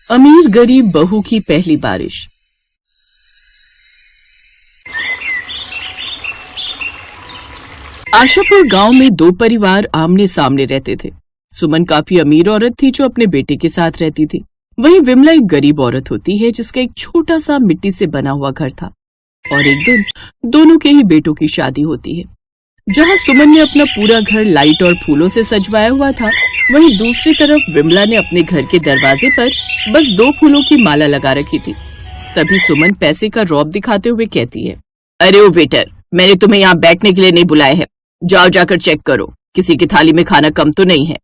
अमीर गरीब बहू की पहली बारिश। आशापुर गांव में दो परिवार आमने सामने रहते थे। सुमन काफी अमीर औरत थी जो अपने बेटे के साथ रहती थी। वहीं विमला एक गरीब औरत होती है जिसका एक छोटा सा मिट्टी से बना हुआ घर था। और एक दिन दोनों के ही बेटों की शादी होती है। जहां सुमन ने अपना पूरा घर लाइट और फूलों से सजवाया हुआ था, वहीं दूसरी तरफ विमला ने अपने घर के दरवाजे पर बस 2 फूलों की माला लगा रखी थी। तभी सुमन पैसे का रौब दिखाते हुए कहती है, अरे ओ वेटर, मैंने तुम्हें यहाँ बैठने के लिए नहीं बुलाया है। जाओ जाकर चेक करो, किसी की थाली में खाना कम तो नहीं है।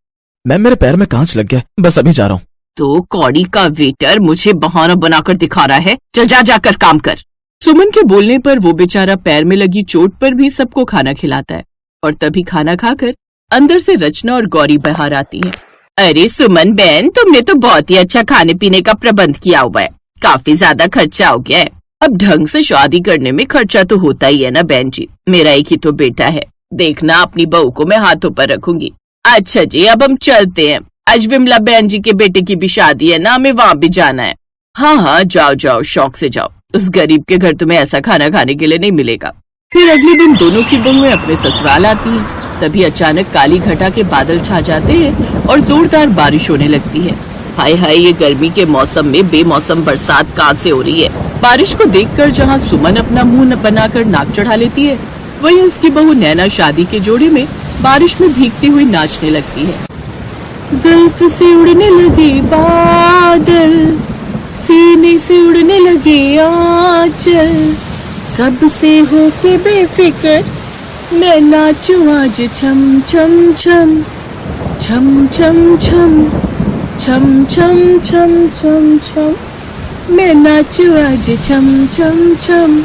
मैम, मेरे पैर में कांच लग गया, बस अभी जा रहा हूँ। तो कौड़ी का वेटर मुझे बहाना बनाकर दिखा रहा है। चल जा जाकर काम कर। सुमन के बोलने पर वो बेचारा पैर में लगी चोट पर भी सबको खाना खिलाता है। और तभी खाना खाकर अंदर से रचना और गौरी बाहर आती है। अरे सुमन बहन, तुमने तो बहुत ही अच्छा खाने पीने का प्रबंध किया हुआ है। काफी ज्यादा खर्चा हो गया है। अब ढंग से शादी करने में खर्चा तो होता ही है ना बहन जी। मेरा एक ही तो बेटा है। देखना, अपनी बहू को मैं हाथों पर रखूंगी। अच्छा जी, अब हम चलते हैं। आज विमला बहन जी के बेटे की भी शादी है ना, हमें वहाँ भी जाना है। हाँ हाँ, जाओ जाओ, शौक से जाओ। उस गरीब के घर तुम्हें ऐसा खाना खाने के लिए नहीं मिलेगा। फिर अगले दिन दोनों की बहुएं अपने ससुराल आती हैं। तभी अचानक काली घटा के बादल छा जाते हैं और जोरदार बारिश होने लगती है। हाय हाय, ये गर्मी के मौसम में बेमौसम बरसात कहाँ से हो रही है। बारिश को देखकर जहाँ सुमन अपना मुंह बनाकर नाक चढ़ा लेती है, वहीं उसकी बहू नैना शादी के जोड़े में बारिश में भीगती हुई नाचने लगती है। जुल्फ से उड़ने लगे बादल, सीने से उड़ने लगे आंचल, सबसे होके बेफिक्र मैं नाचूं आज छम छम छम छम छम छम छम छम छम छम छम, मैं नाचूं आज छम छम छम।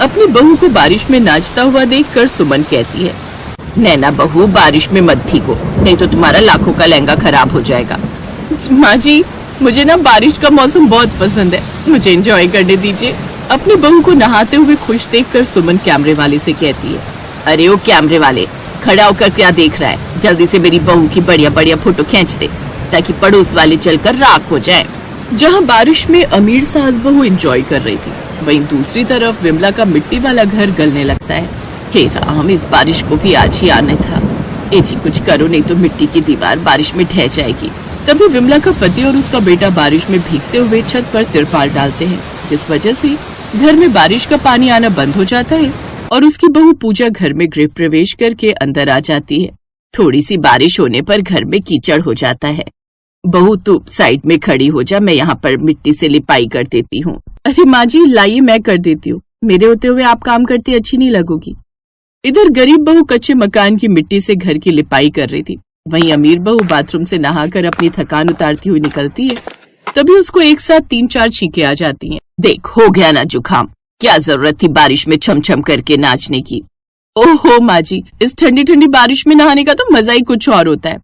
अपनी बहू को बारिश में नाचता हुआ देखकर सुमन कहती है, नैना बहू, बारिश में मत भीगो, नहीं तो तुम्हारा लाखों का लहंगा खराब हो जाएगा। माँ जी, मुझे ना बारिश का मौसम बहुत पसंद है, मुझे एंजॉय करने दीजिए। अपनी बहू को नहाते हुए खुश देखकर सुमन कैमरे वाले से कहती है, अरे ओ कैमरे वाले, खड़ा होकर क्या देख रहा है? जल्दी से मेरी बहू की बढ़िया बढ़िया फोटो खींच दे ताकि पड़ोस वाले चलकर राख हो जाए। जहाँ बारिश में अमीर सास बहू एंजॉय कर रही थी, वहीं दूसरी तरफ विमला का मिट्टी वाला घर गलने लगता है। हे राम, इस बारिश को भी आज ही आने था। ए जी, कुछ करो, नहीं तो मिट्टी की दीवार बारिश में ढह जाएगी। तभी विमला का पति और उसका बेटा बारिश में भीगते हुए छत पर तिरपाल डालते हैं, जिस वजह से घर में बारिश का पानी आना बंद हो जाता है और उसकी बहू पूजा घर में गृह प्रवेश करके अंदर आ जाती है। थोड़ी सी बारिश होने पर घर में कीचड़ हो जाता है। बहू, तू साइड में खड़ी हो जा, मैं यहाँ पर मिट्टी से लिपाई कर देती हूँ। अरे माँ जी, लाइए, मैं कर देती हूँ। मेरे होते हुए आप काम करती अच्छी नहीं लगोगी। इधर गरीब बहू कच्चे मकान की मिट्टी से घर की लिपाई कर रही थी। वहीं अमीर बहू बाथरूम से नहाकर अपनी थकान उतारती हुई निकलती है। तभी उसको एक साथ 3-4 छींके आ जाती हैं। देख, हो गया ना जुकाम, क्या जरूरत थी बारिश में छम छम करके नाचने की। ओहो माँ जी, इस ठंडी ठंडी बारिश में नहाने का तो मजा ही कुछ और होता है।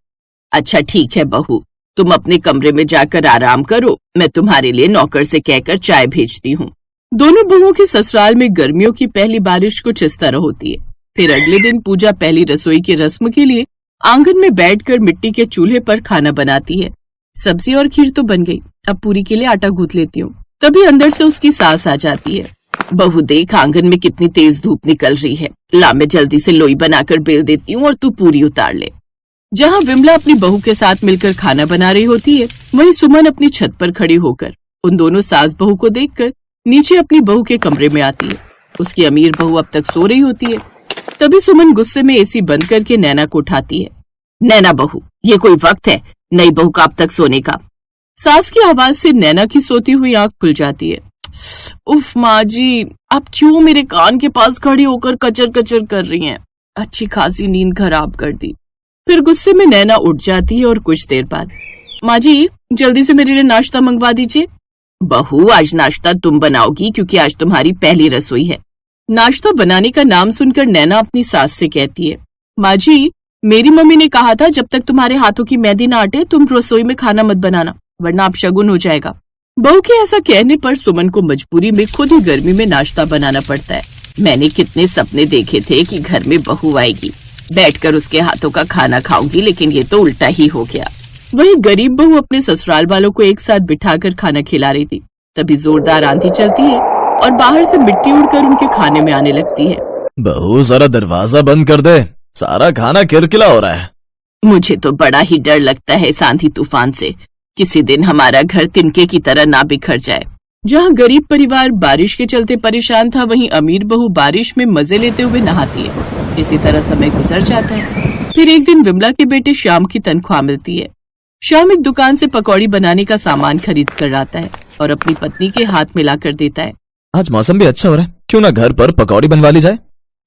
अच्छा ठीक है बहू, तुम अपने कमरे में जाकर आराम करो, मैं तुम्हारे लिए नौकर से कहकर चाय भेजती हूँ। दोनों बहुओं के ससुराल में गर्मियों की पहली बारिश कुछ इस तरह होती है। फिर अगले दिन पूजा पहली रसोई की रस्म के लिए आंगन में बैठकर मिट्टी के चूल्हे पर खाना बनाती है। सब्जी और खीर तो बन गई, अब पूरी के लिए आटा गूंथ लेती हूँ। तभी अंदर से उसकी सास आ जाती है। बहू देख, आंगन में कितनी तेज धूप निकल रही है, ला मैं जल्दी से लोई बनाकर बेल देती हूँ और तू पूरी उतार ले। जहाँ विमला अपनी बहू के साथ मिलकर खाना बना रही होती है, वहीं सुमन अपनी छत पर खड़ी होकर उन दोनों सास बहू को देखकर नीचे अपनी बहू के कमरे में आती है। उसकी अमीर बहू अब तक सो रही होती है। तभी सुमन गुस्से में एसी बंद करके नैना को उठाती है। नैना बहू, ये कोई वक्त है नई बहू का अब तक सोने का? सास की आवाज से नैना की सोती हुई आंख खुल जाती है। उफ माँ जी, आप क्यों मेरे कान के पास खड़ी होकर कचर कचर कर रही हैं? अच्छी खासी नींद खराब कर दी। फिर गुस्से में नैना उठ जाती है और कुछ देर बाद, माँ जी जल्दी से मेरे लिए नाश्ता मंगवा दीजिए। बहू, आज नाश्ता तुम बनाओगी क्योंकि आज तुम्हारी पहली रसोई है। नाश्ता बनाने का नाम सुनकर नैना अपनी सास से कहती है, माँ जी मेरी मम्मी ने कहा था जब तक तुम्हारे हाथों की मेहंदी ना हटे तुम रसोई में खाना मत बनाना, वरना अपशगुन हो जाएगा। बहू के ऐसा कहने पर सुमन को मजबूरी में खुद ही गर्मी में नाश्ता बनाना पड़ता है। मैंने कितने सपने देखे थे कि घर में बहू आएगी, बैठकर उसके हाथों का खाना खाऊंगी, लेकिन ये तो उल्टा ही हो गया। वहीं गरीब बहू अपने ससुराल वालों को एक साथ बिठाकर खाना खिला रही थी। तभी जोरदार आंधी चलती है और बाहर से मिट्टी उड़कर उनके खाने में आने लगती है। बहू जरा दरवाजा बंद कर दे, सारा खाना किलकिला हो रहा है। मुझे तो बड़ा ही डर लगता है इस आंधी तूफान से। किसी दिन हमारा घर तिनके की तरह ना बिखर जाए। जहाँ गरीब परिवार बारिश के चलते परेशान था, वहीं अमीर बहू बारिश में मजे लेते हुए नहाती है। इसी तरह समय गुजर जाता है। फिर एक दिन विमला के बेटे श्याम की तनख्वाह मिलती है। श्याम एक दुकान से पकौड़ी बनाने का सामान खरीद कर लाता है और अपनी पत्नी के हाथ में लाकर देता है। आज मौसम भी अच्छा हो रहा है, क्यों ना घर पर पकौड़ी बनवा ली जाए।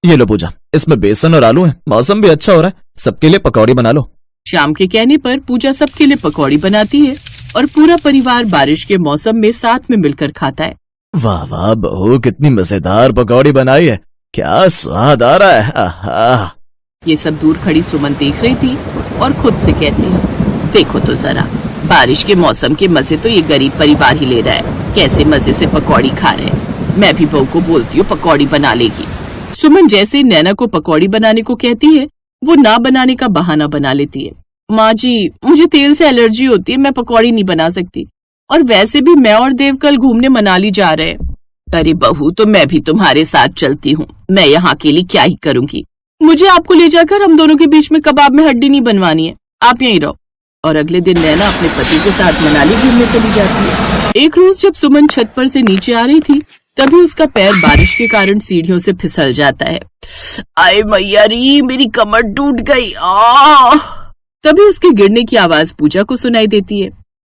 ये लो पूजा, इसमें बेसन और आलू है, मौसम भी अच्छा हो रहा है, सबके लिए पकौड़ी बना लो। श्याम के कहने पर पूजा सबके लिए पकौड़ी बनाती है और पूरा परिवार बारिश के मौसम में साथ में मिलकर खाता है। वाह वाह बहू, कितनी मजेदार पकौड़ी बनाई है, क्या स्वाद आ रहा है। आहा। ये सब दूर खड़ी सुमन देख रही थी और खुद से कहती है, देखो तो जरा, बारिश के मौसम के मजे तो ये गरीब परिवार ही ले रहा है। कैसे मजे से पकौड़ी खा रहे हैं। मैं भी बहू को बोलती हूँ पकौड़ी बना लेगी। सुमन जैसे नैना को पकौड़ी बनाने को कहती है, वो ना बनाने का बहाना बना लेती है। माँ जी, मुझे तेल से एलर्जी होती है, मैं पकौड़ी नहीं बना सकती। और वैसे भी मैं और देव कल घूमने मनाली जा रहे हैं। अरे बहू, तो मैं भी तुम्हारे साथ चलती हूँ। मैं यहाँ अकेली क्या ही करूंगी। मुझे आपको ले जाकर हम दोनों के बीच में कबाब में हड्डी नहीं बनवानी है। आप यहीं रहो। और अगले दिन नैना अपने पति के साथ मनाली घूमने चली जाती है। एक रोज जब सुमन छत पर से नीचे आ रही थी, तभी उसका पैर बारिश के कारण सीढ़ियों से फिसल जाता है। आए मैया री, मेरी कमर टूट गई। तभी उसके गिरने की आवाज पूजा को सुनाई देती है।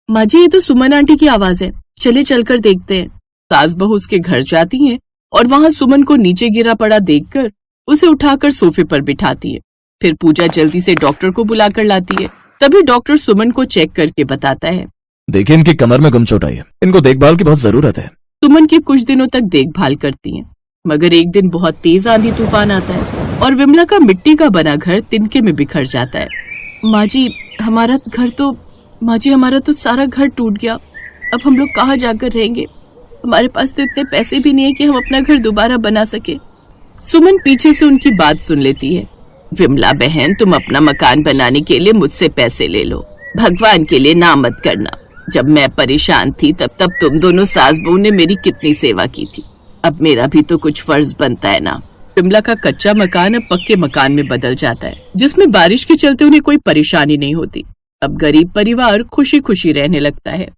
माँ जी, ये तो सुमन आंटी की आवाज है, चले चलकर देखते हैं। सास बहू उसके घर जाती हैं और वहां सुमन को नीचे गिरा पड़ा देखकर उसे उठाकर सोफे पर बिठाती है। फिर पूजा जल्दी से डॉक्टर को बुलाकर लाती है। तभी डॉक्टर सुमन को चेक करके बताता है, देखिए इनकी कमर में गुमचोट आई है, इनको देखभाल की बहुत जरूरत है। सुमन की कुछ दिनों तक देखभाल करती है, मगर एक दिन बहुत तेज आंधी तूफान आता है और विमला का मिट्टी का बना घर तिनके में बिखर जाता है। माँ जी, हमारा तो सारा घर टूट गया। अब हम लोग कहाँ जाकर रहेंगे? हमारे पास तो इतने पैसे भी नहीं है कि हम अपना घर दोबारा बना सके। सुमन पीछे से उनकी बात सुन लेती है। विमला बहन, तुम अपना मकान बनाने के लिए मुझसे पैसे ले लो, भगवान के लिए ना मत करना। जब मैं परेशान थी तब तुम दोनों सास बहू ने मेरी कितनी सेवा की थी। अब मेरा भी तो कुछ फर्ज बनता है ना। विमला का कच्चा मकान अब पक्के मकान में बदल जाता है, जिसमें बारिश के चलते उन्हें कोई परेशानी नहीं होती। अब गरीब परिवार खुशी खुशी रहने लगता है।